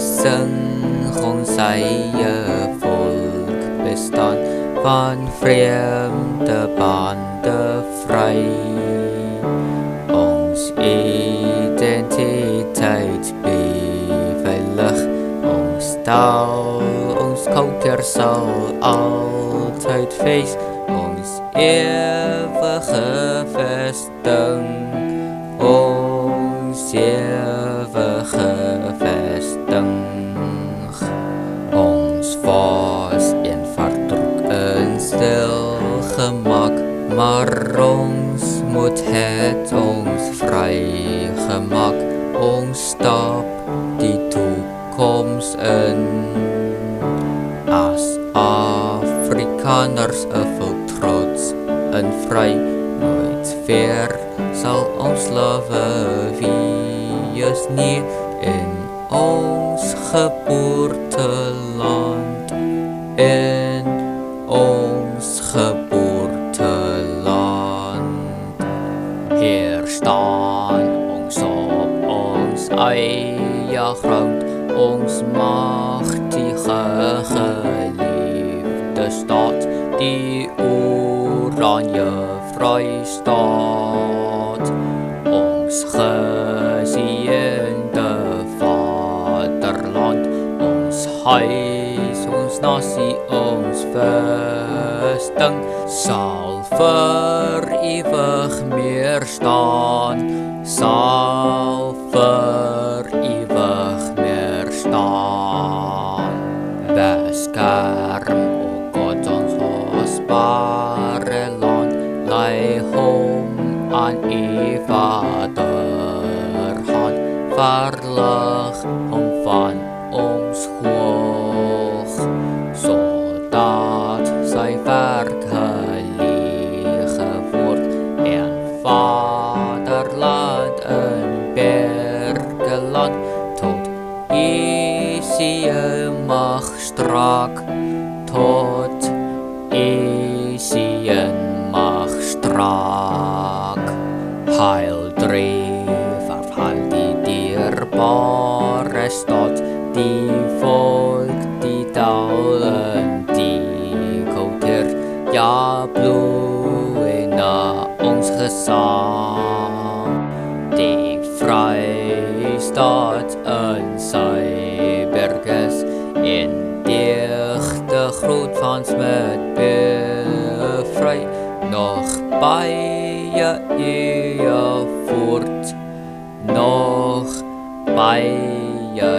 ons eie volk bestaan van vreemde bande vry. Ons identiteit bly veilig, ons taal, ons kultuur sal altyd wees, ons ewige vesting, ons ewige vesting. Ons was eenvoudig en stil gemaak, maar ons moet het ons vry gemaak. Ons stap die toekoms in. As Afrikaners vol trots en vry, nooit weer sal ons lewe wees nie in ons geboorteland, in ons geboorteland. Hier staan ons op ons eie grond, ons magtige geliefde stad, die Oranje Vrystaat. Ons geseënde vaderland, ons huis, ons nasie, ons vesting sal vir ewig meer staan, sal vir ewig meer staan. Beskerm, o God, ons kosbare land, lei hom aan u Vaderhand, verlig hom van ons hoog, sodat sy werk heilige word en Vaderland en bergeland tot Isië mag strak, tot Isië mag strak. Heil dreef af al die dierbare stad, die volk, die taal en die kultuur, ja bloei na ons gesang. Die Vrystaat en sy berges in dichte groet van smit bevry, nog baie eeuw voort, nog baie